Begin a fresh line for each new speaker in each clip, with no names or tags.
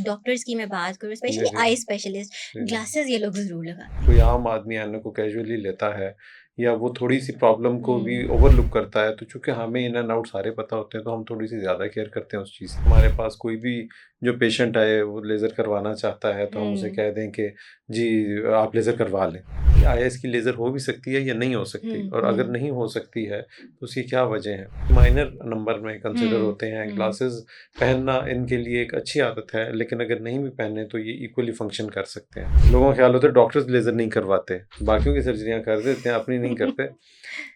Doctors की मैं बात करूँ,
जी,
स्पेशली
जी।
आई स्पेशलिस्ट,
जी, जी।
ग्लासेस ये लोग ज़रूर लगाते हैं।
कोई आम आदमी आईने को कैजुअली लेता है या वो थोड़ी-सी प्रॉब्लम को भी
हुँ,
ओवरलुक करता है, तो चूँकि हमें इन एंड आउट सारे पता होते हैं, तो हम थोड़ी-सी ज़्यादा केयर करते हैं उस चीज़ की। हमारे पास कोई भी जो पेशेंट आए, वो लेज़र करवाना चाहता है, तो हम उसे
हुँ,
कह दें कि जी, आप लेज़र करवा लें। आईएस की लेज़र हो भी सकती है या नहीं हो सकती,
हुँ,
और अगर
हुँ,
नहीं हो सकती है, तो उसकी क्या वजह है? माइनर नंबर में कंसिडर
हुँ,
होते हैं।
हुँ।
ग्लासेस पहनना इनके लिए एक अच्छी आदत है, लेकिन अगर नहीं भी पहने तो ये इक्वली फंक्शन कर सकते हैं। लोगों का ख्याल होता है डॉक्टर्स लेज़र नहीं करवाते, बाकियों की सर्जरियाँ कर देते हैं, अपनी नहीं करते।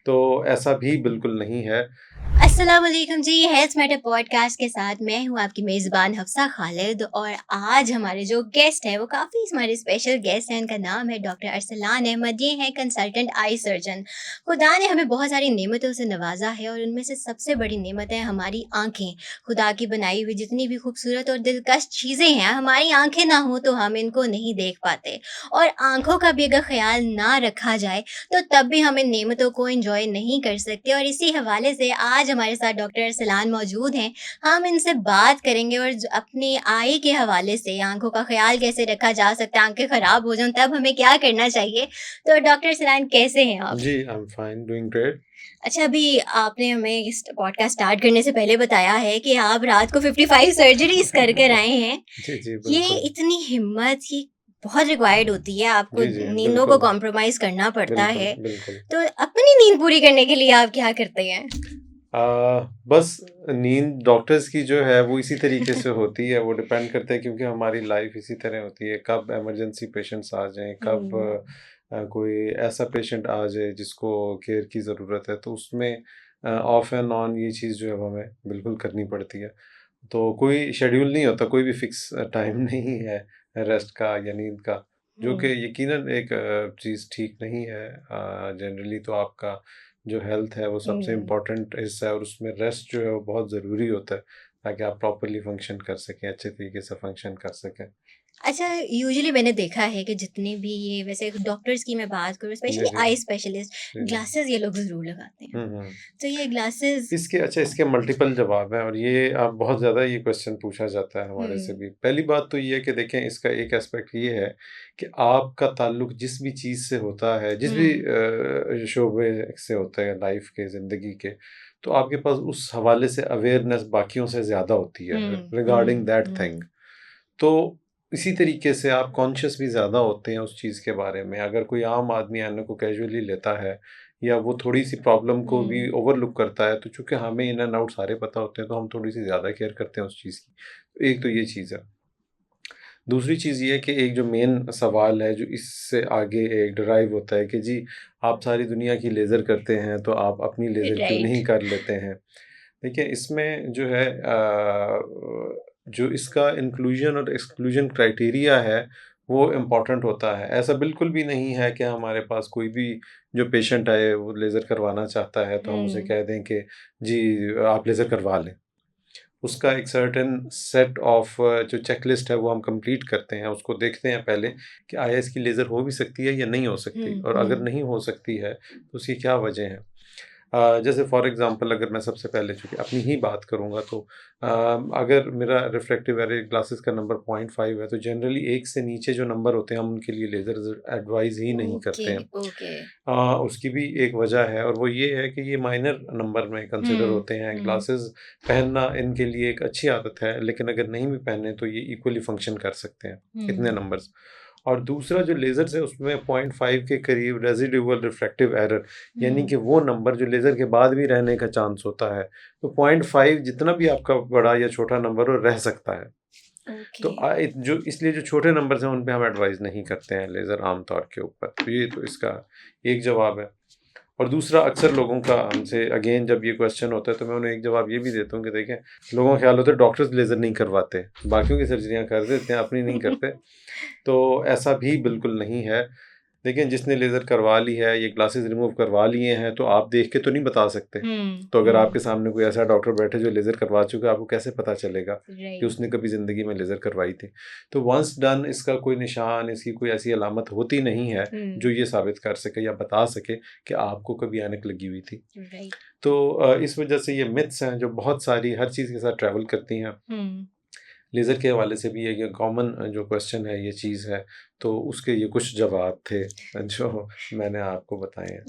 तो ऐसा भी बिल्कुल नहीं है।
अस्सलाम वालेकुम जी, हेल्थ मैटर पॉडकास्ट के साथ मैं हूँ आपकी मेज़बान हफ्सा खालिद और आज हमारे जो गेस्ट हैं वो काफ़ी हमारे स्पेशल गेस्ट हैं। इनका नाम है डॉक्टर अरसलान अहमद। ये हैं कंसल्टेंट आई सर्जन। खुदा ने हमें बहुत सारी नेमतों से नवाजा है और उनमें से सबसे बड़ी नेमत है हमारी आँखें। खुदा की बनाई हुई जितनी भी खूबसूरत और दिलकश चीज़ें हैं, हमारी आँखें ना हों तो हम इनको नहीं देख पाते, और आँखों का भी अगर ख़्याल ना रखा जाए तो तब भी हम इन नेमतों को एंजॉय नहीं कर सकते। और इसी हवाले से आज हमारे साथ डॉक्टर अरसलान मौजूद हैं। हम इनसे बात करेंगे और अपनी आई के हवाले से आंखों का ख्याल कैसे रखा जा सकता है, आंखें खराब हो जाएं तब हमें क्या करना चाहिए। तो डॉक्टर अरसलान कैसे हैं आप?
जी, I am fine, doing great.
अच्छा, अभी आपने हमें इस पॉडकास्ट स्टार्ट करने से पहले बताया है कि आप रात को 55 सर्जरीज कर कर आए हैं।
जी, जी,
ये
बिल्कुल।
इतनी हिम्मत ये बहुत रिक्वायर्ड होती है, आपको
जी, जी,
नींदों को
बिल्कुल,
कॉम्प्रोमाइज़ करना पड़ता
बिल्कुल,
है।
बिल्कुल।
तो अपनी नींद पूरी करने के लिए आप क्या करते हैं?
बस नींद डॉक्टर्स की जो है वो इसी तरीके से होती है, वो डिपेंड करता है, क्योंकि हमारी लाइफ इसी तरह होती है। कब इमरजेंसी पेशेंट्स आ जाएँ, कब
हुँ,
कोई ऐसा पेशेंट आ जाए जिसको केयर की ज़रूरत है, तो उसमें ऑफ एंड ऑन ये चीज़ जो है वो हमें बिल्कुल करनी पड़ती है। तो कोई शेड्यूल नहीं होता, कोई भी फिक्स टाइम नहीं है रेस्ट का या नींद का, जो कि
हुँ,
यकीनन एक चीज़ ठीक नहीं है। जनरली तो आपका जो हेल्थ है वो सबसे
हुँ।
इम्पोर्टेंट हिस्सा है, और उसमें रेस्ट जो है वो बहुत ज़रूरी होता है, ताकि आप प्रॉपर्ली फंक्शन कर सकें, अच्छे तरीके से फंक्शन कर सकें।
अच्छा, यूजुअली मैंने देखा है कि जितने भी ये वैसे डॉक्टर्स की मैं बात करूँ,
जी,
स्पेशली
जी।
आई स्पेशलिस्ट,
जी, जी।
ग्लासेस ये लोग ज़रूर लगाते हैं।
हुँ, हुँ।
तो ये ग्लासेस।
इसके मल्टीपल जवाब हैं, और ये आप बहुत ज़्यादा ये क्वेश्चन पूछा जाता है हमारे से
हुँ,
भी। पहली बात तो ये है कि देखें, इसका एक एस्पेक्ट ये है कि आपका ताल्लुक जिस भी चीज़ से होता है, जिस भी
हुँ,
शोबे से होता है लाइफ़ के, ज़िंदगी के, तो आपके पास उस हवाले से अवेयरनेस बाकियों से ज़्यादा होती है
हुँ,
रिगार्डिंग
हुँ,
दैट थिंग।
हुँ,
तो इसी तरीके से आप कॉन्शियस भी ज़्यादा होते हैं उस चीज़ के बारे में। अगर कोई आम आदमी आईने को कैजुअली लेता है या वो थोड़ी-सी प्रॉब्लम को भी
हुँ,
ओवरलुक करता है, तो चूँकि हमें इन एंड आउट सारे पता होते हैं, तो हम थोड़ी-सी ज़्यादा केयर करते हैं उस चीज़ की। तो एक तो ये चीज़ है। दूसरी चीज़ ये है कि एक जो मेन सवाल है जो इससे आगे एक डिराइव होता है कि जी, आप सारी दुनिया की लेज़र करते हैं, तो आप अपनी लेज़र क्यों
राइट।
नहीं कर लेते हैं? देखिए, इसमें जो है जो इसका इंक्लूजन और एक्सक्लूजन क्राइटेरिया है, वो इम्पोर्टेंट होता है। ऐसा बिल्कुल भी नहीं है कि हमारे पास कोई भी जो पेशेंट आए, वो लेज़र करवाना चाहता है, तो हम उसे
हुँ,
कह दें कि जी, आप लेज़र करवा लें। उसका एक सर्टेन सेट ऑफ जो चेकलिस्ट है, वो हम कंप्लीट करते हैं। उसको देखते हैं पहले कि आया इसकी लेज़र हो भी सकती है या नहीं हो सकती,
हुँ,
और अगर
हुँ,
नहीं हो सकती है, तो उसकी क्या वजह है। जैसे फॉर एग्ज़ाम्पल, अगर मैं सबसे पहले चूँकि अपनी ही बात करूँगा, तो अगर मेरा रिफ्रैक्टिव एरर ग्लासेस का नंबर 0.5 है, तो जनरली 1 से नीचे जो नंबर होते हैं, हम उनके लिए लेज़र एडवाइज़ ही नहीं
ओके,
करते हैं।
ओके।
उसकी भी एक वजह है, और वो ये है कि ये माइनर नंबर में कंसिडर
हुँ,
होते हैं।
हुँ,
ग्लासेस पहनना इनके लिए एक अच्छी आदत है, लेकिन अगर नहीं भी पहने तो ये इक्वली फंक्शन कर सकते हैं, इतने
हुँ,
नंबर्स। और दूसरा जो लेज़र्स है, उसमें 0.5 के करीब रेज़िडुअल रिफ्रैक्टिव एरर, यानी
हुँ,
कि वो नंबर जो लेज़र के बाद भी रहने का चांस होता है। तो 0.5 जितना भी आपका बड़ा या छोटा नंबर हो, रह सकता है। तो
ओके।
जो इसलिए जो छोटे नंबर्स हैं, उन पे हम एडवाइस नहीं करते हैं लेज़र आम तौर के ऊपर। तो ये तो इसका एक जवाब है। और दूसरा, अक्सर लोगों का हमसे अगेन जब ये क्वेश्चन होता है, तो मैं उन्हें एक जवाब ये भी देता हूँ कि देखें, लोगों का ख्याल होता है डॉक्टर्स लेज़र नहीं करवाते, बाकियों की सर्जरियाँ कर देते हैं, अपनी नहीं करते। तो ऐसा भी बिल्कुल नहीं है। देखिए, जिसने लेज़र करवा ली है, ये ग्लासेस रिमूव करवा लिए हैं, तो आप देख के तो नहीं बता सकते।
हुँ,
तो अगर
हुँ,
आपके सामने कोई ऐसा डॉक्टर बैठे जो लेज़र करवा चुका है, आपको कैसे पता चलेगा कि
राइट।
उसने कभी ज़िंदगी में लेज़र करवाई थी? तो वंस डन, इसका कोई निशान, इसकी कोई ऐसी अलामत होती नहीं है, जो
हुँ,
ये साबित कर सके या बता सके कि आपको कभी ऐनक लगी हुई थी।
राइट।
तो इस वजह से ये मिथ्स हैं जो बहुत सारी हर चीज़ के साथ ट्रैवल करती हैं।
हुँ,
लेज़र के हवाले से भी ये कॉमन जो क्वेश्चन है, ये चीज़ है, तो उसके ये कुछ जवाब थे जो मैंने आपको बताए हैं।